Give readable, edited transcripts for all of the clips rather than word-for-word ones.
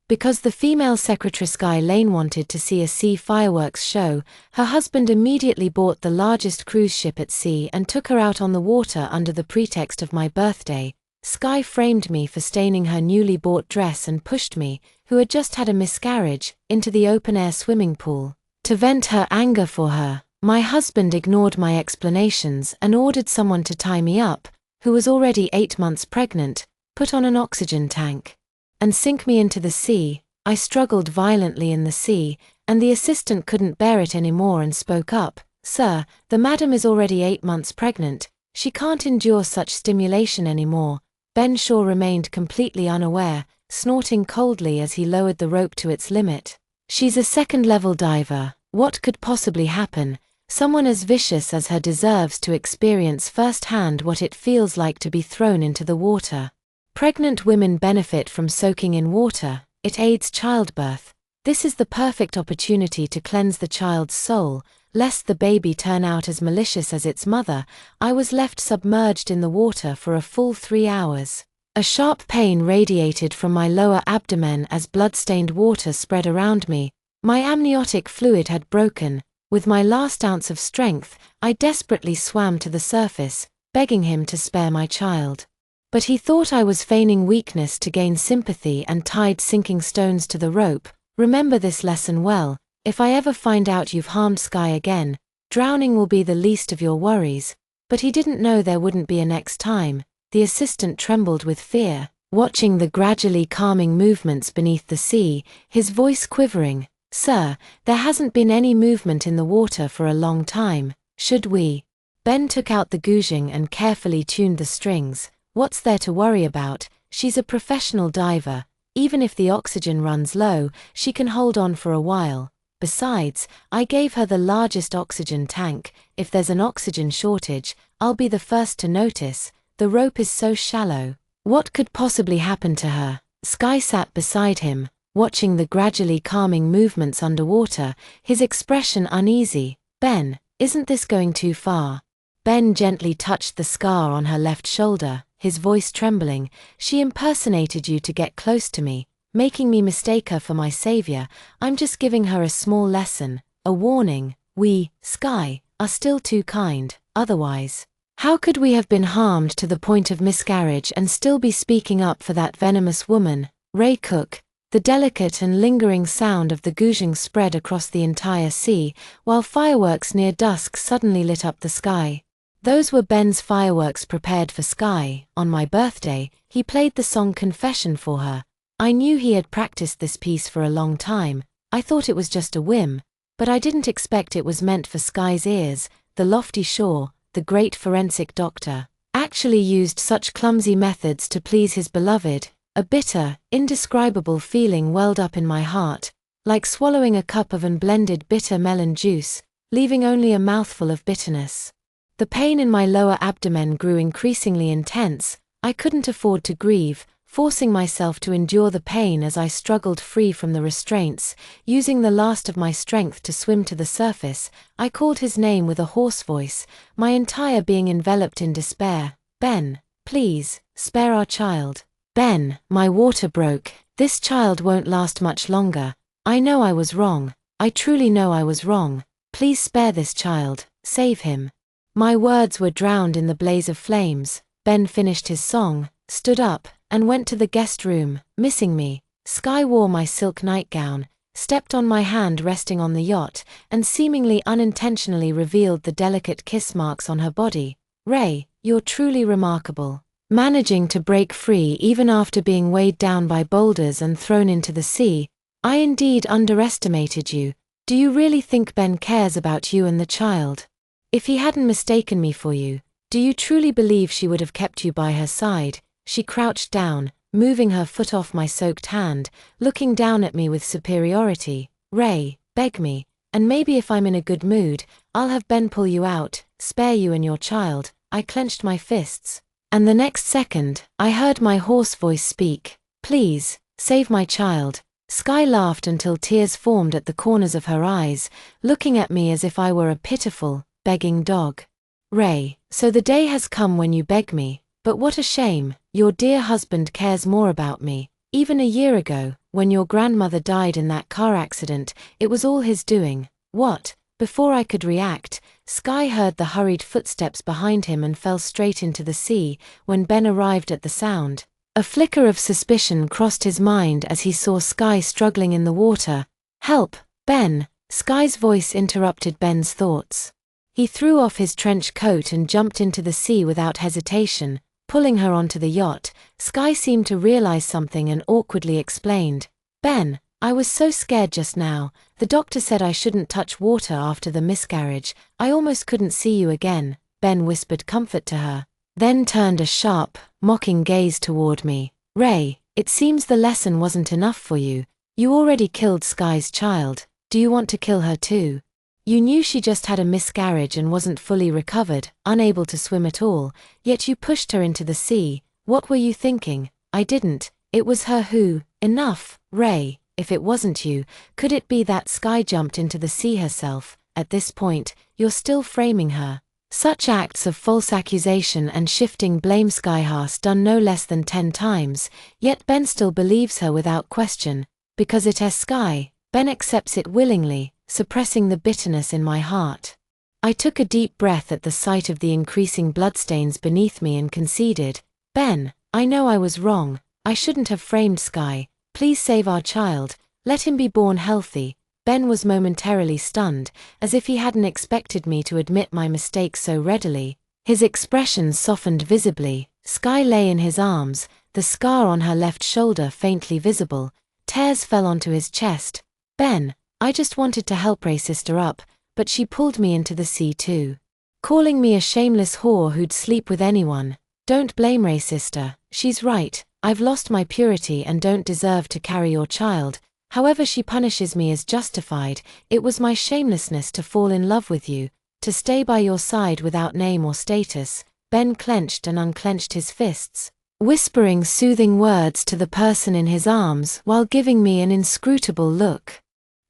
Because the female secretary Sky Lane wanted to see a sea fireworks show, her husband immediately bought the largest cruise ship at sea and took her out on the water under the pretext of my birthday. Sky framed me for staining her newly bought dress and pushed me, who had just had a miscarriage, into the open-air swimming pool. To vent her anger for her, my husband ignored my explanations and ordered someone to tie me up, who was already 8 months pregnant, put on an oxygen tank, and sink me into the sea. I struggled violently in the sea, and the assistant couldn't bear it anymore and spoke up. "Sir, the madam is already 8 months pregnant. She can't endure such stimulation anymore." Ben Shaw remained completely unaware, snorting coldly as he lowered the rope to its limit. "She's a second-level diver. What could possibly happen? Someone as vicious as her deserves to experience firsthand what it feels like to be thrown into the water." Pregnant women benefit from soaking in water. It aids childbirth. This is the perfect opportunity to cleanse the child's soul, lest the baby turn out as malicious as its mother. I was left submerged in the water for a full 3 hours. A sharp pain radiated from my lower abdomen as blood-stained water spread around me. My amniotic fluid had broken. With my last ounce of strength, I desperately swam to the surface, begging him to spare my child. But he thought I was feigning weakness to gain sympathy and tied sinking stones to the rope. "Remember this lesson well. If I ever find out you've harmed Sky again, drowning will be the least of your worries." But he didn't know there wouldn't be a next time. The assistant trembled with fear, watching the gradually calming movements beneath the sea, his voice quivering. "Sir, there hasn't been any movement in the water for a long time. Should we?" Ben took out the guzheng and carefully tuned the strings. "What's there to worry about? She's a professional diver. Even if the oxygen runs low, she can hold on for a while. Besides, I gave her the largest oxygen tank. If there's an oxygen shortage, I'll be the first to notice. The rope is so shallow. What could possibly happen to her?" Sky sat beside him, watching the gradually calming movements underwater, his expression uneasy. "Ben, isn't this going too far?" Ben gently touched the scar on her left shoulder, his voice trembling. "She impersonated you to get close to me, making me mistake her for my savior. I'm just giving her a small lesson, a warning. We, Sky, are still too kind, otherwise. How could we have been harmed to the point of miscarriage and still be speaking up for that venomous woman?" Ray Cook. The delicate and lingering sound of the guzheng spread across the entire sea, while fireworks near dusk suddenly lit up the sky. Those were Ben's fireworks prepared for Sky. On my birthday, he played the song Confession for her. I knew he had practiced this piece for a long time. I thought it was just a whim, but I didn't expect it was meant for Sky's ears. The lofty Shaw, the great forensic doctor, actually used such clumsy methods to please his beloved. A bitter, indescribable feeling welled up in my heart, like swallowing a cup of unblended bitter melon juice, leaving only a mouthful of bitterness. The pain in my lower abdomen grew increasingly intense. I couldn't afford to grieve, forcing myself to endure the pain as I struggled free from the restraints. Using the last of my strength to swim to the surface, I called his name with a hoarse voice, my entire being enveloped in despair. "Ben, please, spare our child. Ben, my water broke. This child won't last much longer. I know I was wrong. I truly know I was wrong. Please spare this child, save him." My words were drowned in the blaze of flames. Ben finished his song, stood up, and went to the guest room, missing me. Sky wore my silk nightgown, stepped on my hand resting on the yacht, and seemingly unintentionally revealed the delicate kiss marks on her body. "Ray, you're truly remarkable. Managing to break free even after being weighed down by boulders and thrown into the sea. I indeed underestimated you. Do you really think Ben cares about you and the child? If he hadn't mistaken me for you, do you truly believe she would have kept you by her side?" She crouched down, moving her foot off my soaked hand, looking down at me with superiority. "Ray, beg me, and maybe if I'm in a good mood, I'll have Ben pull you out, spare you and your child." I clenched my fists. And the next second, I heard my hoarse voice speak. "Please, save my child." Sky laughed until tears formed at the corners of her eyes, looking at me as if I were a pitiful, begging dog. "Ray, so the day has come when you beg me, but what a shame. Your dear husband cares more about me, Even a year ago, when your grandmother died in that car accident, it was all his doing. What? Before I could react, Sky heard the hurried footsteps behind him and fell straight into the sea. When Ben arrived at the sound, a flicker of suspicion crossed his mind as he saw Sky struggling in the water. "Help, Ben!" Sky's voice interrupted Ben's thoughts. He threw off his trench coat and jumped into the sea without hesitation, pulling her onto the yacht. Sky seemed to realize something and awkwardly explained, "Ben, I was so scared just now. The doctor said I shouldn't touch water after the miscarriage. I almost couldn't see you again." Ben whispered comfort to her, then turned a sharp, mocking gaze toward me. "Ray, it seems the lesson wasn't enough for you. You already killed Sky's child. Do you want to kill her too? You knew she just had a miscarriage and wasn't fully recovered, unable to swim at all, yet you pushed her into the sea. What were you thinking?" "I didn't. It was her who." "Enough, Ray. If it wasn't you, could it be that Sky jumped into the sea herself? At this point, you're still framing her." Such acts of false accusation and shifting blame Sky has done no less than 10 times, yet Ben still believes her without question. Because it is Sky, Ben accepts it willingly, suppressing the bitterness in my heart. I took a deep breath at the sight of the increasing bloodstains beneath me and conceded, "Ben, I know I was wrong. I shouldn't have framed Sky. Please save our child. Let him be born healthy." Ben was momentarily stunned, as if he hadn't expected me to admit my mistake so readily. His expression softened visibly. Sky lay in his arms, the scar on her left shoulder faintly visible. Tears fell onto his chest. "Ben, I just wanted to help Ray's sister up, but she pulled me into the sea too. Calling me a shameless whore who'd sleep with anyone. Don't blame Ray's sister. She's right. I've lost my purity and don't deserve to carry your child. However she punishes me is justified. It was my shamelessness to fall in love with you, to stay by your side without name or status." Ben clenched and unclenched his fists, whispering soothing words to the person in his arms while giving me an inscrutable look.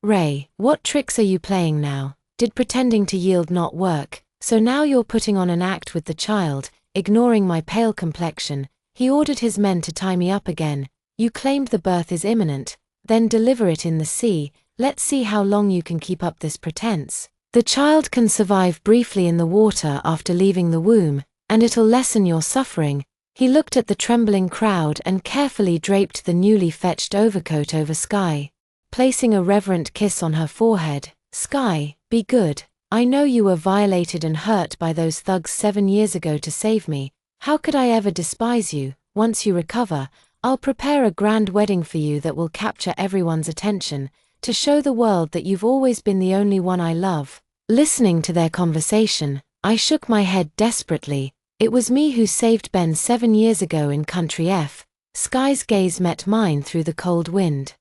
"Ray, what tricks are you playing now? Did pretending to yield not work? So now you're putting on an act with the child, ignoring my pale complexion." He ordered his men to tie me up again. "You claimed the birth is imminent, then deliver it in the sea. Let's see how long you can keep up this pretense. The child can survive briefly in the water after leaving the womb, and it'll lessen your suffering." He looked at the trembling crowd and carefully draped the newly fetched overcoat over Sky, placing a reverent kiss on her forehead. "Sky, be good. I know you were violated and hurt by those thugs 7 years ago to save me. How could I ever despise you? Once you recover, I'll prepare a grand wedding for you that will capture everyone's attention, to show the world that you've always been the only one I love." Listening to their conversation, I shook my head desperately. It was me who saved Ben 7 years ago in Country F. Sky's gaze met mine through the cold wind,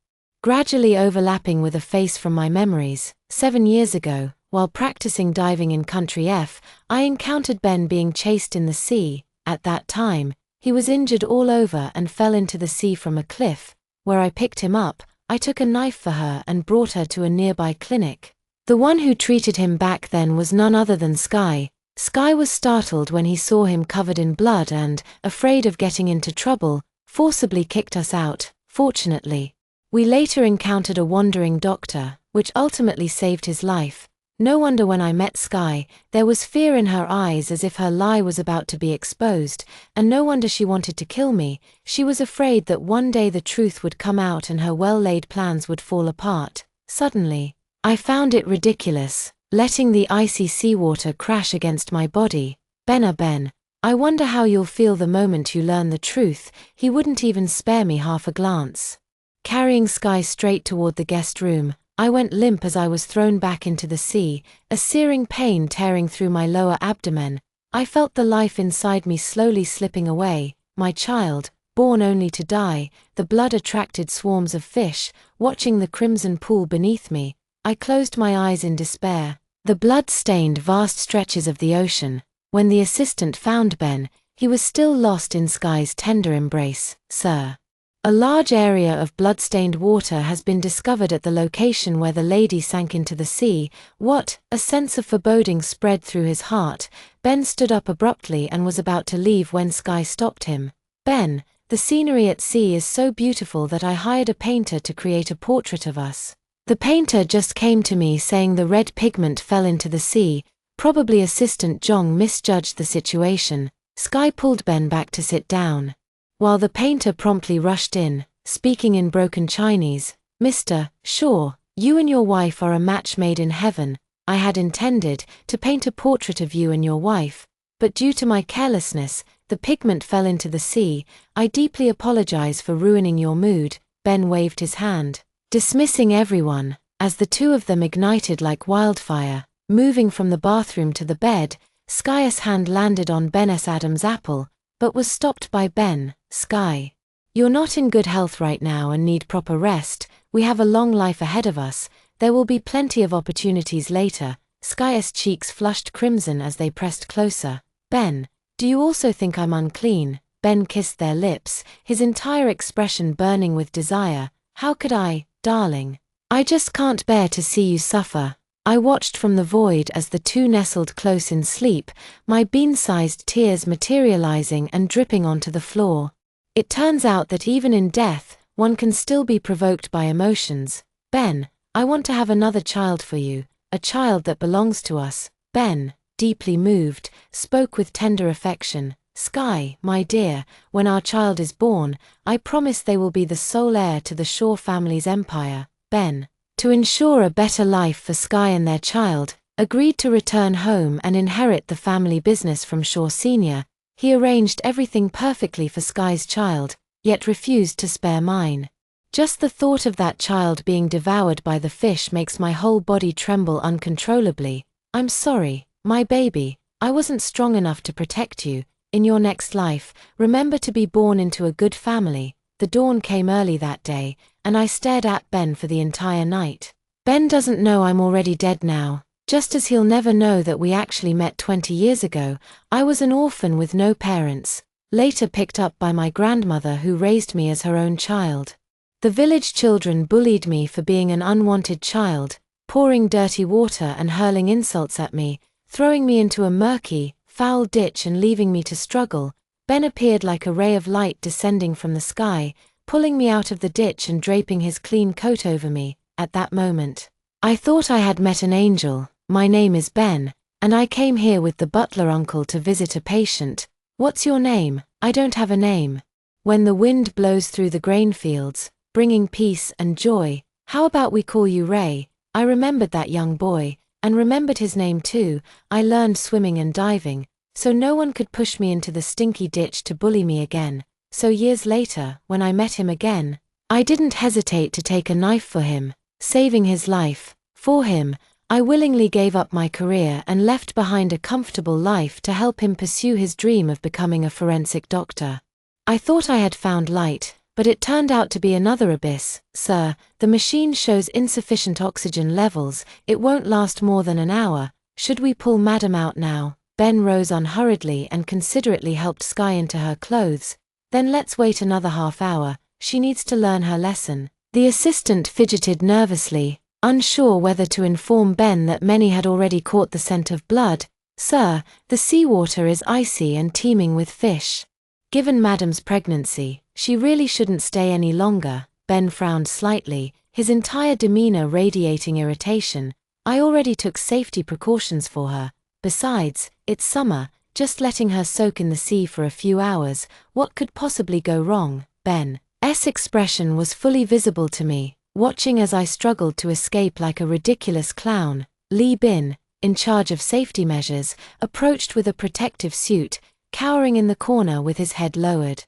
gradually overlapping with a face from my memories. 7 years ago, while practicing diving in Country F, I encountered Ben being chased in the sea. At that time, he was injured all over and fell into the sea from a cliff, where I picked him up. I took a knife for her and brought her to a nearby clinic. The one who treated him back then was none other than Sky. Sky was startled when he saw him covered in blood and, afraid of getting into trouble, forcibly kicked us out. Fortunately, we later encountered a wandering doctor, which ultimately saved his life. No wonder when I met Sky, there was fear in her eyes as if her lie was about to be exposed, and no wonder she wanted to kill me. She was afraid that one day the truth would come out and her well-laid plans would fall apart. Suddenly, I found it ridiculous, letting the icy seawater crash against my body. Ben, I wonder how you'll feel the moment you learn the truth." He wouldn't even spare me half a glance. Carrying Sky straight toward the guest room, I went limp as I was thrown back into the sea, a searing pain tearing through my lower abdomen. I felt the life inside me slowly slipping away. My child, born only to die. The blood attracted swarms of fish, watching the crimson pool beneath me. I closed my eyes in despair. The blood stained vast stretches of the ocean. When the assistant found Ben, he was still lost in Sky's tender embrace. "Sir, a large area of blood-stained water has been discovered at the location where the lady sank into the sea." "What?" A sense of foreboding spread through his heart. Ben stood up abruptly and was about to leave when Sky stopped him. "Ben, The scenery at sea is so beautiful that I hired a painter to create a portrait of us. The painter just came to me saying the red pigment fell into the sea. Probably Assistant Jong misjudged the situation. Sky pulled Ben back to sit down, while the painter promptly rushed in, speaking in broken Chinese. Mr. Shaw, you and your wife are a match made in heaven. I had intended to paint a portrait of you and your wife, but due to my carelessness, the pigment fell into the sea. I deeply apologize for ruining your mood. Ben waved his hand, dismissing everyone, as the two of them ignited like wildfire. Moving from the bathroom to the bed, Sky's hand landed on Ben's Adam's apple, but was stopped by Ben. Sky, you're not in good health right now and need proper rest. We have a long life ahead of us. There will be plenty of opportunities later. Sky's cheeks flushed crimson as they pressed closer. Ben, do you also think I'm unclean? Ben kissed their lips, his entire expression burning with desire. How could I, darling? I just can't bear to see you suffer. I watched from the void as the two nestled close in sleep, my bean-sized tears materializing and dripping onto the floor. It turns out that even in death, one can still be provoked by emotions. Ben, I want to have another child for you, a child that belongs to us. Ben, deeply moved, spoke with tender affection. Sky, my dear, when our child is born, I promise they will be the sole heir to the Shaw family's empire. Ben, to ensure a better life for Sky and their child, agreed to return home and inherit the family business from Shaw Sr. He arranged everything perfectly for Sky's child, yet refused to spare mine. Just the thought of that child being devoured by the fish makes my whole body tremble uncontrollably. I'm sorry, my baby, I wasn't strong enough to protect you. In your next life, remember to be born into a good family. The dawn came early that day, and I stared at Ben for the entire night. Ben doesn't know I'm already dead now, just as he'll never know that we actually met 20 years ago. I was an orphan with no parents, later picked up by my grandmother who raised me as her own child. The village children bullied me for being an unwanted child, pouring dirty water and hurling insults at me, throwing me into a murky, foul ditch and leaving me to struggle. Ben appeared like a ray of light descending from the sky, pulling me out of the ditch and draping his clean coat over me. At that moment, I thought I had met an angel. My name is Ben, and I came here with the butler uncle to visit a patient. What's your name? I don't have a name. When the wind blows through the grain fields, bringing peace and joy, how about we call you Ray? I remembered that young boy, and remembered his name too. I learned swimming and diving, so no one could push me into the stinky ditch to bully me again. So years later, when I met him again, I didn't hesitate to take a knife for him, saving his life. For him, I willingly gave up my career and left behind a comfortable life to help him pursue his dream of becoming a forensic doctor. I thought I had found light, but it turned out to be another abyss. Sir, the machine shows insufficient oxygen levels. It won't last more than an hour. Should we pull Madam out now? Ben rose unhurriedly and considerately helped Sky into her clothes. Then let's wait another half hour. She needs to learn her lesson. The assistant fidgeted nervously, unsure whether to inform Ben that many had already caught the scent of blood. Sir, the seawater is icy and teeming with fish. Given Madam's pregnancy, she really shouldn't stay any longer. Ben frowned slightly, his entire demeanor radiating irritation. I already took safety precautions for her. Besides, it's summer, just letting her soak in the sea for a few hours. What could possibly go wrong? Ben's expression was fully visible to me, watching as I struggled to escape like a ridiculous clown. Li Bin, in charge of safety measures, approached with a protective suit, cowering in the corner with his head lowered.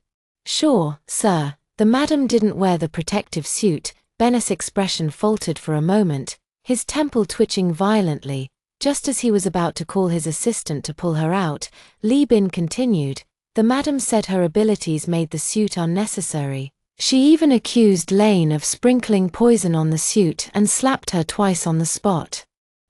Sure, sir. The madam didn't wear the protective suit. Ben's expression faltered for a moment, his temple twitching violently. Just as he was about to call his assistant to pull her out, Li Bin continued. The madam said her abilities made the suit unnecessary. She even accused Lane of sprinkling poison on the suit and slapped her twice on the spot.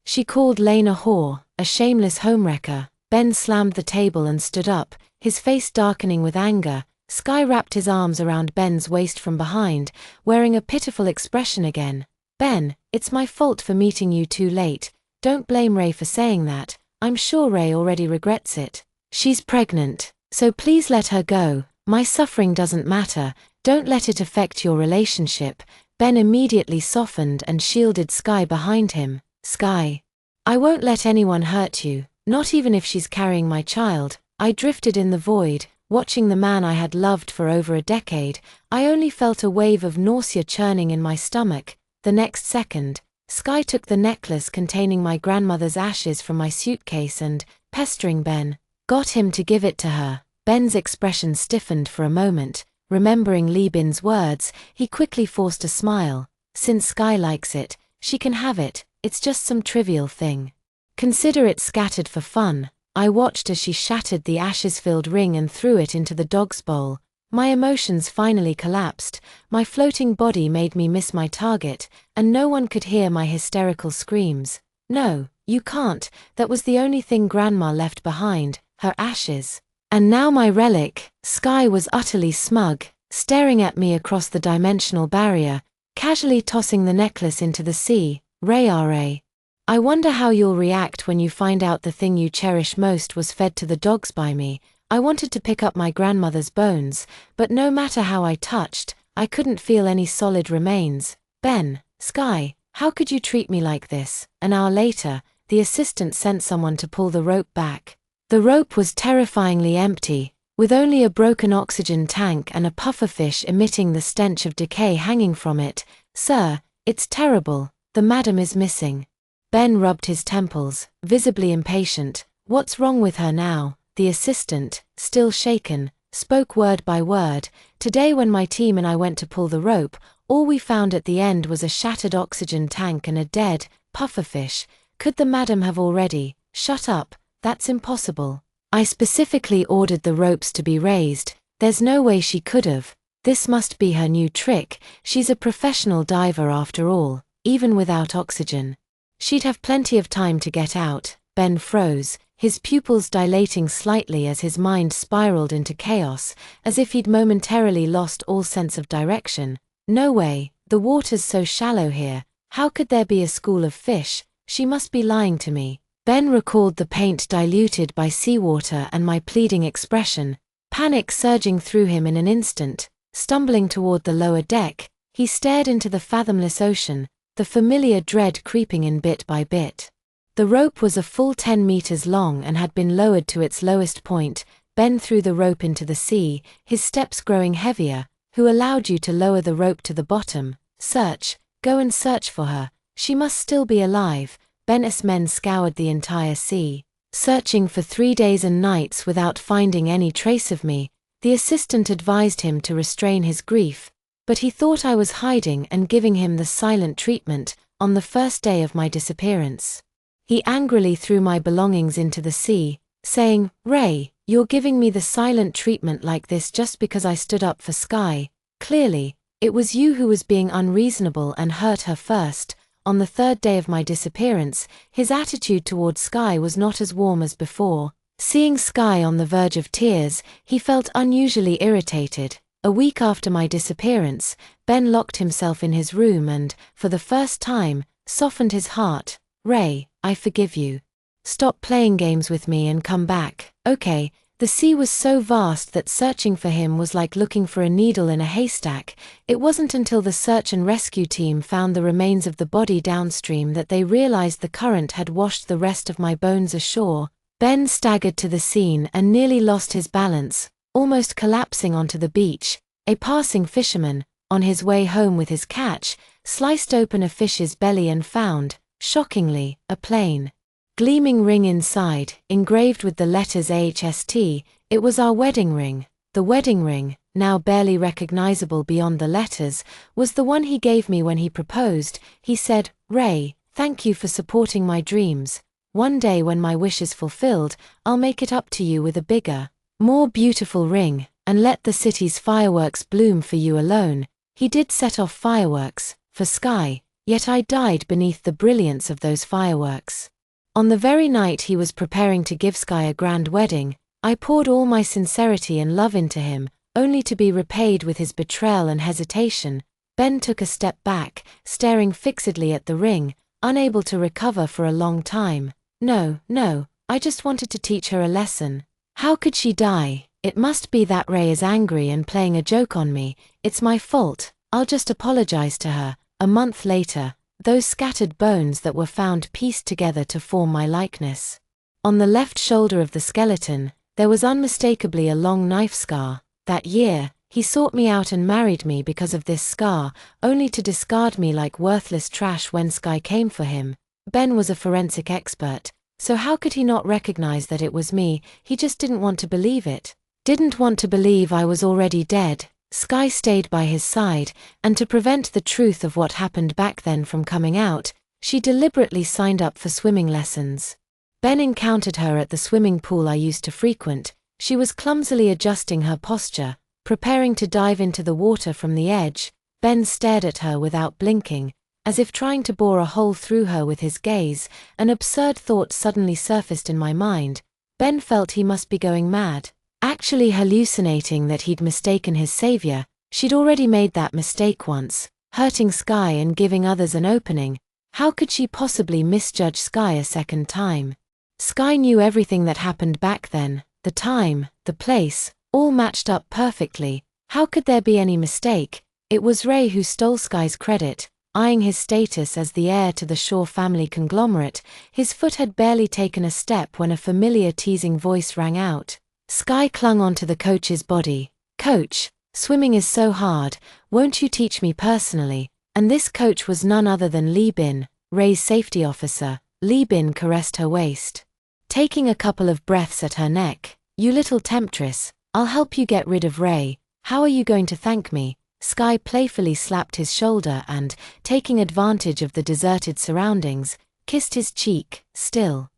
She called Lane a whore, a shameless homewrecker. Ben slammed the table and stood up, his face darkening with anger. Sky wrapped his arms around Ben's waist from behind, wearing a pitiful expression again. Ben, it's my fault for meeting you too late. Don't blame Ray for saying that. I'm sure Ray already regrets it. She's pregnant, so please let her go. My suffering doesn't matter, don't let it affect your relationship. Ben immediately softened and shielded Sky behind him. Sky, I won't let anyone hurt you, not even if she's carrying my child. I drifted in the void, watching the man I had loved for over a decade. I only felt a wave of nausea churning in my stomach. The next second, Sky took the necklace containing my grandmother's ashes from my suitcase and, pestering Ben, got him to give it to her. Ben's expression stiffened for a moment. Remembering Li Bin's words, he quickly forced a smile. Since Sky likes it, she can have it, it's just some trivial thing. Consider it scattered for fun. I watched as she shattered the ashes-filled ring and threw it into the dog's bowl. My emotions finally collapsed, my floating body made me miss my target, and no one could hear my hysterical screams. No, you can't, that was the only thing Grandma left behind, her ashes. And now my relic. Sky was utterly smug, staring at me across the dimensional barrier, casually tossing the necklace into the sea. Ray. I wonder how you'll react when you find out the thing you cherish most was fed to the dogs by me. I wanted to pick up my grandmother's bones, but no matter how I touched, I couldn't feel any solid remains. Ben, Sky, how could you treat me like this? An hour later, the assistant sent someone to pull the rope back. The rope was terrifyingly empty, with only a broken oxygen tank and a pufferfish emitting the stench of decay hanging from it. Sir, it's terrible, the madam is missing. Ben rubbed his temples, visibly impatient. What's wrong with her now? The assistant, still shaken, spoke word by word. Today when my team and I went to pull the rope, all we found at the end was a shattered oxygen tank and a dead pufferfish. Could the madam have already? Shut up, that's impossible. I specifically ordered the ropes to be raised. There's no way she could have. This must be her new trick. She's a professional diver after all, even without oxygen. She'd have plenty of time to get out. Ben froze, his pupils dilating slightly as his mind spiraled into chaos, as if he'd momentarily lost all sense of direction. No way, the water's so shallow here. How could there be a school of fish? She must be lying to me. Ben recalled the paint diluted by seawater and my pleading expression, panic surging through him in an instant. Stumbling toward the lower deck, he stared into the fathomless ocean, the familiar dread creeping in bit by bit. The rope was a full 10 meters long and had been lowered to its lowest point. Ben threw the rope into the sea, his steps growing heavier. Who allowed you to lower the rope to the bottom? Search, go and search for her. She must still be alive. Ben's men scoured the entire sea, searching for 3 days and nights without finding any trace of me. The assistant advised him to restrain his grief, but he thought I was hiding and giving him the silent treatment. On the first day of my disappearance, he angrily threw my belongings into the sea, saying, "Ray, you're giving me the silent treatment like this just because I stood up for Sky. Clearly, it was you who was being unreasonable and hurt her first." On the third day of my disappearance, his attitude toward Sky was not as warm as before. Seeing Sky on the verge of tears, he felt unusually irritated. A week after my disappearance, Ben locked himself in his room and, for the first time, softened his heart. "Ray, I forgive you. Stop playing games with me and come back, okay?" The sea was so vast that searching for him was like looking for a needle in a haystack. It wasn't until the search and rescue team found the remains of the body downstream that they realized the current had washed the rest of my bones ashore. Ben staggered to the scene and nearly lost his balance, almost collapsing onto the beach. A passing fisherman, on his way home with his catch, sliced open a fish's belly and found, shockingly, a plain, gleaming ring inside, engraved with the letters AHST. It was our wedding ring. The wedding ring, now barely recognizable beyond the letters, was the one he gave me when he proposed. He said, "Ray, thank you for supporting my dreams. One day when my wish is fulfilled, I'll make it up to you with a bigger, more beautiful ring, and let the city's fireworks bloom for you alone." He did set off fireworks, for Sky, yet I died beneath the brilliance of those fireworks. On the very night he was preparing to give Sky a grand wedding, I poured all my sincerity and love into him, only to be repaid with his betrayal and hesitation. Ben took a step back, staring fixedly at the ring, unable to recover for a long time. No, I just wanted to teach her a lesson. How could she die? It must be that Ray is angry and playing a joke on me. It's my fault. I'll just apologize to her. A month later, those scattered bones that were found pieced together to form my likeness. On the left shoulder of the skeleton, there was unmistakably a long knife scar. That year, he sought me out and married me because of this scar, only to discard me like worthless trash when Sky came for him. Ben was a forensic expert, so how could he not recognize that it was me? He just didn't want to believe it. Didn't want to believe I was already dead. Sky stayed by his side, and to prevent the truth of what happened back then from coming out, she deliberately signed up for swimming lessons. Ben encountered her at the swimming pool I used to frequent. She was clumsily adjusting her posture, preparing to dive into the water from the edge. Ben stared at her without blinking, as if trying to bore a hole through her with his gaze. An absurd thought suddenly surfaced in my mind. Ben felt he must be going mad, actually hallucinating that he'd mistaken his savior. She'd already made that mistake once, hurting Sky and giving others an opening. How could she possibly misjudge Sky a second time? Sky knew everything that happened back then, the time, the place, all matched up perfectly. How could there be any mistake? It was Ray who stole Sky's credit, eyeing his status as the heir to the Shaw family conglomerate. His foot had barely taken a step when a familiar teasing voice rang out. Sky clung onto the coach's body. "Coach, swimming is so hard, won't you teach me personally?" And this coach was none other than Lee Bin, Ray's safety officer. Lee Bin caressed her waist, taking a couple of breaths at her neck. "You little temptress, I'll help you get rid of Ray. How are you going to thank me?" Sky playfully slapped his shoulder and, taking advantage of the deserted surroundings, kissed his cheek. "Still,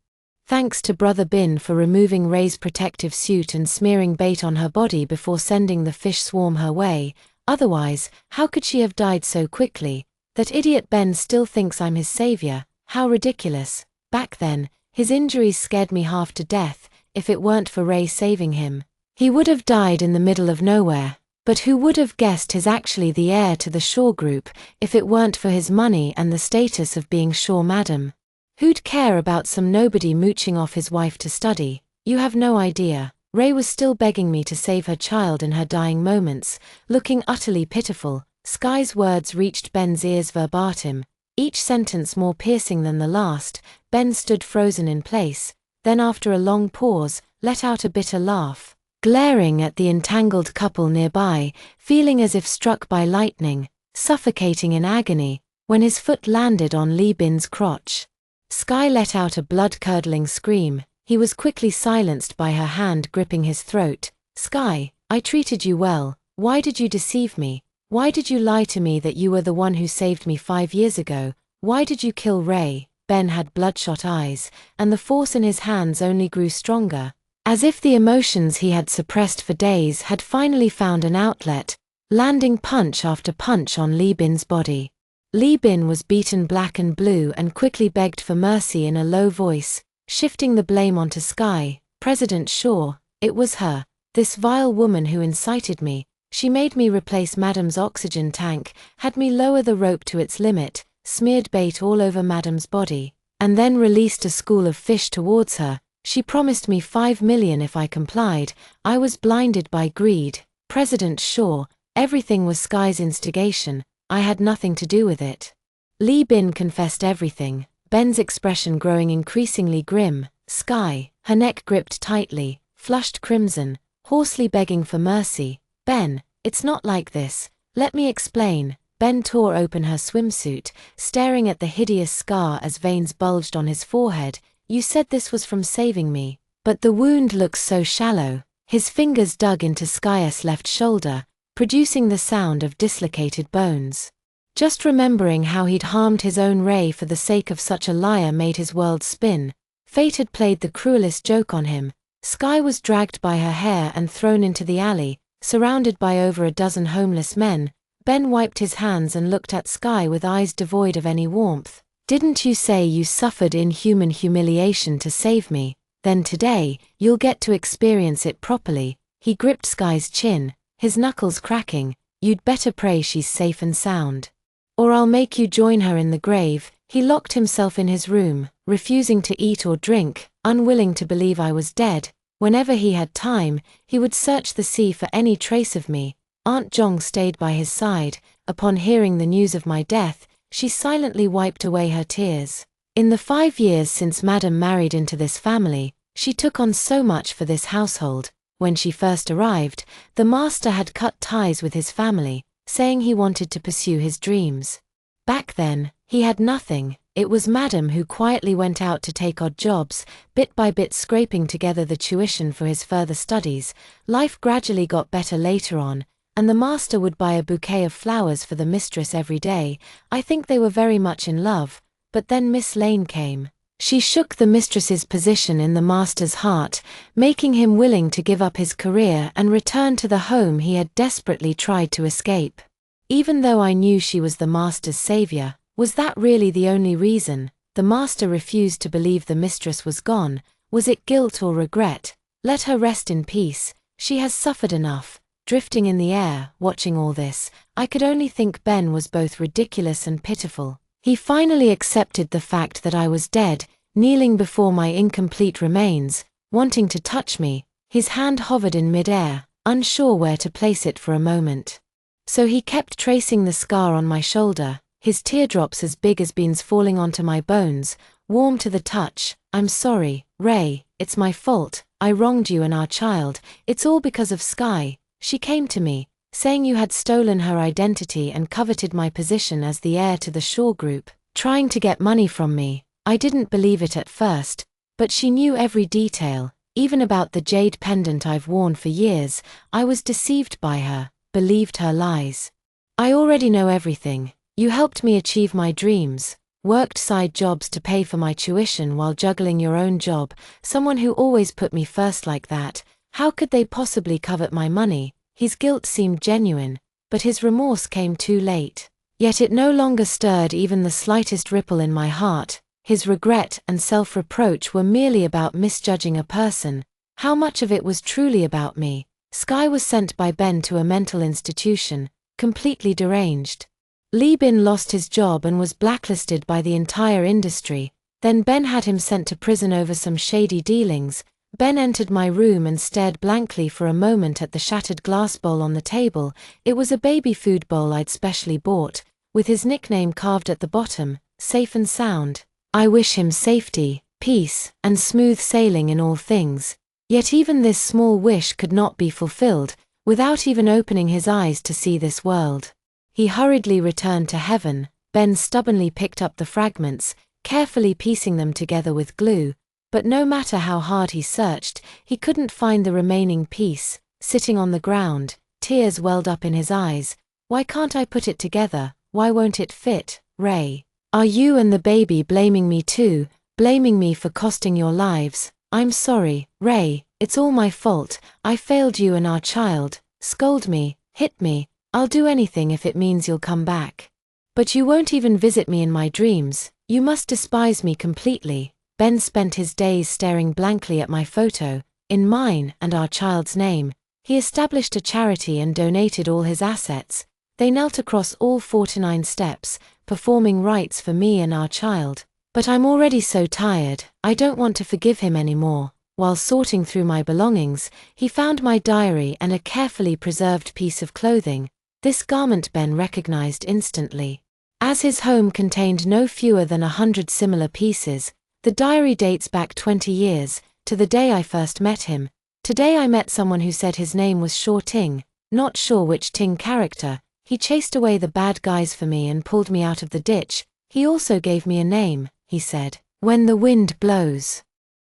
thanks to Brother Bin for removing Ray's protective suit and smearing bait on her body before sending the fish swarm her way. Otherwise, how could she have died so quickly? That idiot Ben still thinks I'm his savior. How ridiculous. Back then, his injuries scared me half to death. If it weren't for Ray saving him, he would have died in the middle of nowhere. But who would have guessed he's actually the heir to the Shaw Group? If it weren't for his money and the status of being Shaw Madam, who'd care about some nobody mooching off his wife to study? You have no idea. Ray was still begging me to save her child in her dying moments, looking utterly pitiful. Sky's words reached Ben's ears verbatim, each sentence more piercing than the last. Ben stood frozen in place, then after a long pause, let out a bitter laugh, glaring at the entangled couple nearby, feeling as if struck by lightning, suffocating in agony, when his foot landed on Lee Bin's crotch. Sky let out a blood-curdling scream. He was quickly silenced by her hand gripping his throat. "Sky, I treated you well. Why did you deceive me? Why did you lie to me that you were the one who saved me 5 years ago? Why did you kill Ray?" Ben had bloodshot eyes, and the force in his hands only grew stronger, as if the emotions he had suppressed for days had finally found an outlet, landing punch after punch on Lee Bin's body. Lee Bin was beaten black and blue and quickly begged for mercy in a low voice, shifting the blame onto Sky. "President Shaw, it was her, this vile woman who incited me. She made me replace Madam's oxygen tank, had me lower the rope to its limit, smeared bait all over Madam's body, and then released a school of fish towards her. She promised me 5 million if I complied. I was blinded by greed. President Shaw, everything was Sky's instigation. I had nothing to do with it." Lee Bin confessed everything, Ben's expression growing increasingly grim. Sky, her neck gripped tightly, flushed crimson, hoarsely begging for mercy. "Ben, it's not like this. Let me explain." Ben tore open her swimsuit, staring at the hideous scar as veins bulged on his forehead. "You said this was from saving me, but the wound looks so shallow." His fingers dug into Sky's left shoulder, producing the sound of dislocated bones. Just remembering how he'd harmed his own Ray for the sake of such a liar made his world spin. Fate had played the cruelest joke on him. Sky was dragged by her hair and thrown into the alley, surrounded by over a dozen homeless men. Ben wiped his hands and looked at Sky with eyes devoid of any warmth. "Didn't you say you suffered inhuman humiliation to save me? Then today, you'll get to experience it properly." He gripped Sky's chin, his knuckles cracking. "You'd better pray she's safe and sound, or I'll make you join her in the grave." He locked himself in his room, refusing to eat or drink, unwilling to believe I was dead. Whenever he had time, he would search the sea for any trace of me. Aunt Jong stayed by his side. Upon hearing the news of my death, she silently wiped away her tears. In the 5 years since Madam married into this family, she took on so much for this household. When she first arrived, the master had cut ties with his family, saying he wanted to pursue his dreams. Back then, he had nothing. It was Madam who quietly went out to take odd jobs, bit by bit scraping together the tuition for his further studies. Life gradually got better later on, and the master would buy a bouquet of flowers for the mistress every day. I think they were very much in love, but then Miss Lane came. She shook the mistress's position in the master's heart, making him willing to give up his career and return to the home he had desperately tried to escape. Even though I knew she was the master's savior, was that really the only reason? The master refused to believe the mistress was gone. Was it guilt or regret? Let her rest in peace. She has suffered enough. Drifting in the air, watching all this, I could only think Ben was both ridiculous and pitiful. He finally accepted the fact that I was dead, kneeling before my incomplete remains, wanting to touch me. His hand hovered in mid-air, unsure where to place it for a moment. So he kept tracing the scar on my shoulder, his teardrops as big as beans falling onto my bones, warm to the touch. I'm sorry, Ray, it's my fault. I wronged you and our child. It's all because of Sky. She came to me, saying you had stolen her identity and coveted my position as the heir to the Shaw Group, trying to get money from me. I didn't believe it at first, but she knew every detail, even about the jade pendant I've worn for years. I was deceived by her, believed her lies. I already know everything. You helped me achieve my dreams, worked side jobs to pay for my tuition while juggling your own job. Someone who always put me first like that, how could they possibly covet my money? His guilt seemed genuine, but his remorse came too late. Yet it no longer stirred even the slightest ripple in my heart. His regret and self-reproach were merely about misjudging a person. How much of it was truly about me? Sky was sent by Ben to a mental institution, completely deranged. Lee Bin lost his job and was blacklisted by the entire industry. Then Ben had him sent to prison over some shady dealings. Ben entered my room and stared blankly for a moment at the shattered glass bowl on the table. It was a baby food bowl I'd specially bought, with his nickname carved at the bottom, Safe and Sound. I wish him safety, peace, and smooth sailing in all things. Yet even this small wish could not be fulfilled, without even opening his eyes to see this world. He hurriedly returned to heaven. Ben stubbornly picked up the fragments, carefully piecing them together with glue, but no matter how hard he searched, he couldn't find the remaining piece. Sitting on the ground, tears welled up in his eyes. Why can't I put it together? Why won't it fit? Ray, are you and the baby blaming me too, blaming me for costing your lives? I'm sorry, Ray, it's all my fault. I failed you and our child. Scold me, hit me. I'll do anything if it means you'll come back. But you won't even visit me in my dreams. You must despise me completely. Ben spent his days staring blankly at my photo, in mine and our child's name. He established a charity and donated all his assets. They knelt across all 49 steps, performing rites for me and our child. But I'm already so tired, I don't want to forgive him anymore. While sorting through my belongings, he found my diary and a carefully preserved piece of clothing. This garment Ben recognized instantly. As his home contained no fewer than 100 similar pieces, the diary dates back 20 years, to the day I first met him. Today I met someone who said his name was Shaw Ting. Not sure which Ting character. He chased away the bad guys for me and pulled me out of the ditch. He also gave me a name, he said. When the wind blows,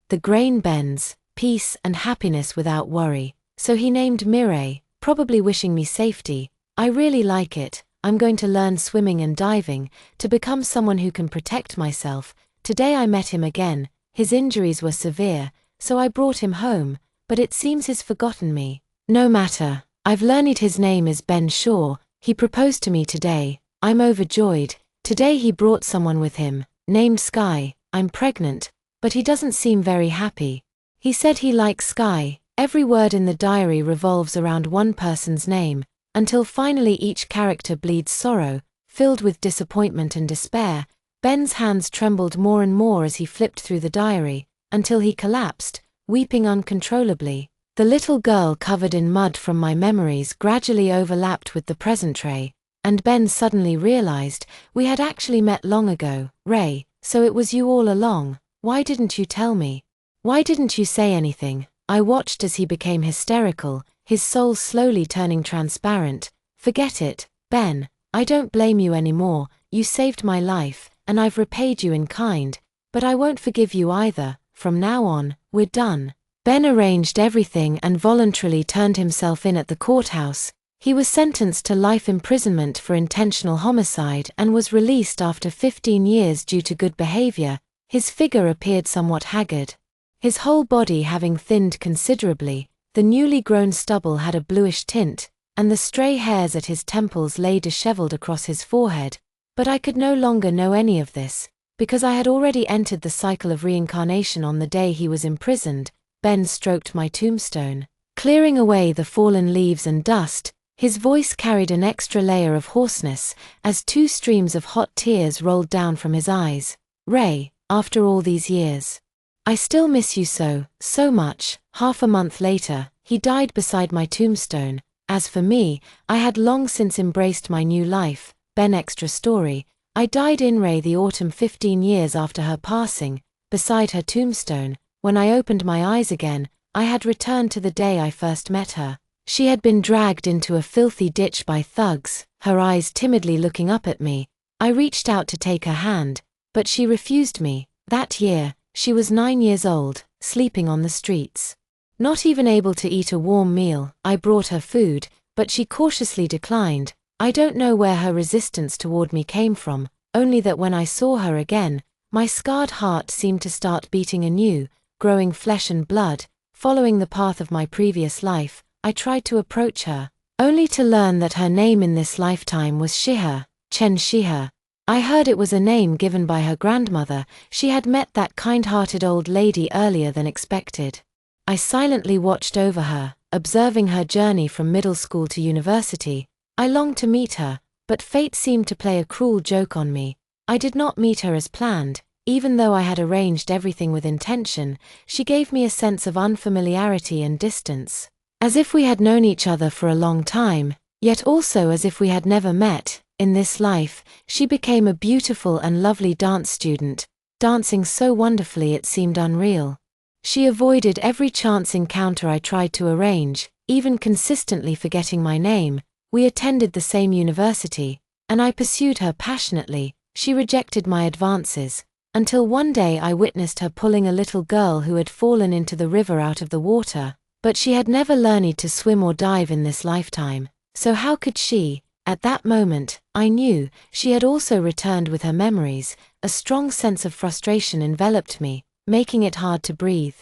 the grain bends, peace and happiness without worry. So he named Mireille, probably wishing me safety. I really like it. I'm going to learn swimming and diving, to become someone who can protect myself. Today I met him again. His injuries were severe, so I brought him home, but it seems he's forgotten me. No matter, I've learned his name is Ben Shaw. He proposed to me today. I'm overjoyed. Today he brought someone with him, named Sky. I'm pregnant, but he doesn't seem very happy. He said he likes Sky. Every word in the diary revolves around one person's name, until finally each character bleeds sorrow, filled with disappointment and despair. Ben's hands trembled more and more as he flipped through the diary, until he collapsed, weeping uncontrollably. The little girl covered in mud from my memories gradually overlapped with the present Ray, and Ben suddenly realized we had actually met long ago. Ray, so it was you all along. Why didn't you tell me? Why didn't you say anything? I watched as he became hysterical, his soul slowly turning transparent. Forget it, Ben. I don't blame you anymore. You saved my life, and I've repaid you in kind, but I won't forgive you either. From now on, we're done. Ben arranged everything and voluntarily turned himself in at the courthouse. He was sentenced to life imprisonment for intentional homicide and was released after 15 years due to good behavior. His figure appeared somewhat haggard. His whole body having thinned considerably, the newly grown stubble had a bluish tint, and the stray hairs at his temples lay disheveled across his forehead. But I could no longer know any of this, because I had already entered the cycle of reincarnation on the day he was imprisoned. Ben stroked my tombstone, clearing away the fallen leaves and dust. His voice carried an extra layer of hoarseness, as 2 streams of hot tears rolled down from his eyes. Ray, after all these years, I still miss you so much. Half a month later, he died beside my tombstone. As for me, I had long since embraced my new life. Ben extra story. I died in Ray the autumn 15 years after her passing, beside her tombstone. When I opened my eyes again, I had returned to the day I first met her. She had been dragged into a filthy ditch by thugs, her eyes timidly looking up at me. I reached out to take her hand, but she refused me. That year, she was 9 years old, sleeping on the streets. Not even able to eat a warm meal. I brought her food, but she cautiously declined. I don't know where her resistance toward me came from, only that when I saw her again, my scarred heart seemed to start beating anew, growing flesh and blood. Following the path of my previous life, I tried to approach her, only to learn that her name in this lifetime was Shiha, Chen Shiha. I heard it was a name given by her grandmother. She had met that kind-hearted old lady earlier than expected. I silently watched over her, observing her journey from middle school to university. I longed to meet her, but fate seemed to play a cruel joke on me. I did not meet her as planned. Even though I had arranged everything with intention, she gave me a sense of unfamiliarity and distance. As if we had known each other for a long time, yet also as if we had never met. In this life, she became a beautiful and lovely dance student, dancing so wonderfully it seemed unreal. She avoided every chance encounter I tried to arrange, even consistently forgetting my name. We attended the same university, and I pursued her passionately. She rejected my advances, until one day I witnessed her pulling a little girl who had fallen into the river out of the water. But she had never learned to swim or dive in this lifetime, so how could she? At that moment, I knew she had also returned with her memories. A strong sense of frustration enveloped me, making it hard to breathe.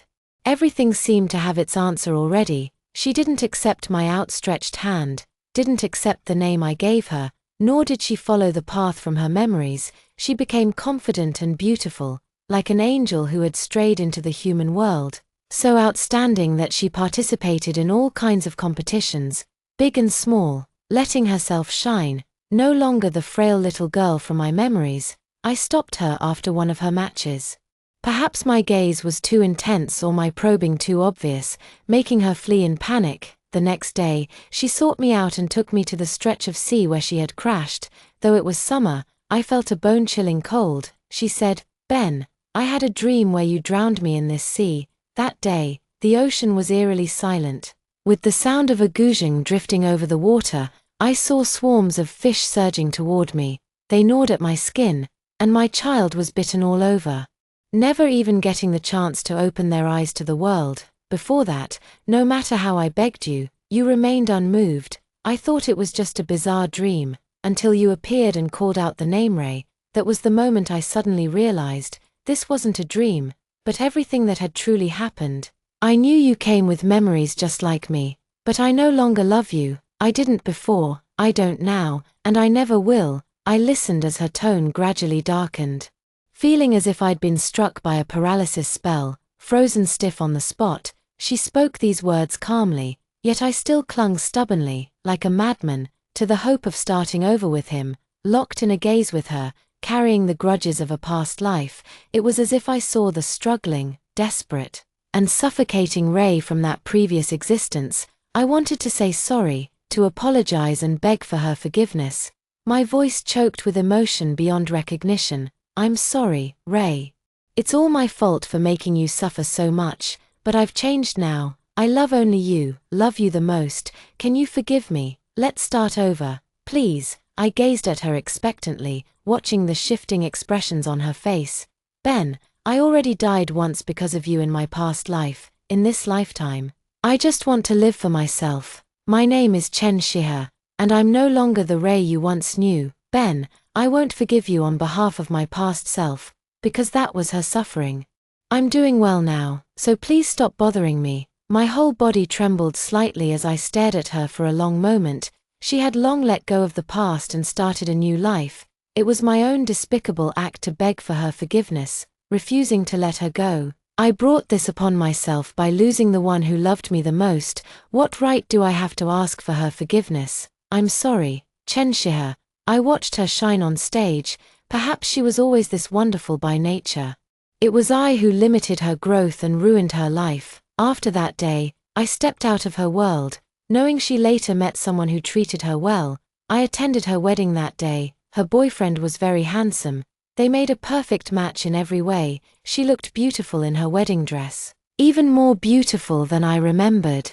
Everything seemed to have its answer already. She didn't accept my outstretched hand, didn't accept the name I gave her, nor did she follow the path from her memories. She became confident and beautiful, like an angel who had strayed into the human world, so outstanding that she participated in all kinds of competitions, big and small, letting herself shine. No longer the frail little girl from my memories, I stopped her after one of her matches. Perhaps my gaze was too intense or my probing too obvious, making her flee in panic. The next day, she sought me out and took me to the stretch of sea where she had crashed. Though it was summer, I felt a bone-chilling cold. She said, "Ben, I had a dream where you drowned me in this sea." That day, the ocean was eerily silent. With the sound of a guzheng drifting over the water, I saw swarms of fish surging toward me. They gnawed at my skin, and my child was bitten all over, never even getting the chance to open their eyes to the world. Before that, no matter how I begged you, you remained unmoved. I thought it was just a bizarre dream, until you appeared and called out the name Ray. That was the moment I suddenly realized, this wasn't a dream, but everything that had truly happened. I knew you came with memories just like me, but I no longer love you. I didn't before, I don't now, and I never will. I listened as her tone gradually darkened. Feeling as if I'd been struck by a paralysis spell, frozen stiff on the spot, she spoke these words calmly, yet I still clung stubbornly, like a madman, to the hope of starting over with him, locked in a gaze with her, carrying the grudges of a past life. It was as if I saw the struggling, desperate and suffocating Ray from that previous existence, I wanted to say sorry, to apologize and beg for her forgiveness. My voice choked with emotion beyond recognition. I'm sorry, Ray. It's all my fault for making you suffer so much, but I've changed now. I love only you, love you the most. Can you forgive me? Let's start over, please. I gazed at her expectantly, watching the shifting expressions on her face. Ben, I already died once because of you in my past life. In this lifetime, I just want to live for myself. My name is Chen Shiha, and I'm no longer the Ray you once knew. Ben, I won't forgive you on behalf of my past self, because that was her suffering. I'm doing well now, so please stop bothering me. My whole body trembled slightly as I stared at her for a long moment. She had long let go of the past and started a new life. It was my own despicable act to beg for her forgiveness, refusing to let her go. I brought this upon myself by losing the one who loved me the most. What right do I have to ask for her forgiveness? I'm sorry, Chen Shiha. I watched her shine on stage. Perhaps she was always this wonderful by nature. It was I who limited her growth and ruined her life. After that day, I stepped out of her world, knowing she later met someone who treated her well. I attended her wedding that day. Her boyfriend was very handsome. They made a perfect match in every way. She looked beautiful in her wedding dress, even more beautiful than I remembered.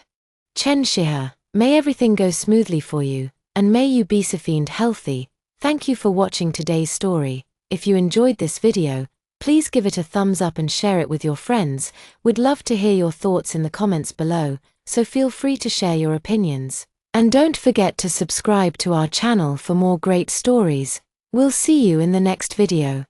Chen Shiha, may everything go smoothly for you, and may you be Sophiend healthy. Thank you for watching today's story. If you enjoyed this video, please give it a thumbs up and share it with your friends. We'd love to hear your thoughts in the comments below, so feel free to share your opinions. And don't forget to subscribe to our channel for more great stories. We'll see you in the next video.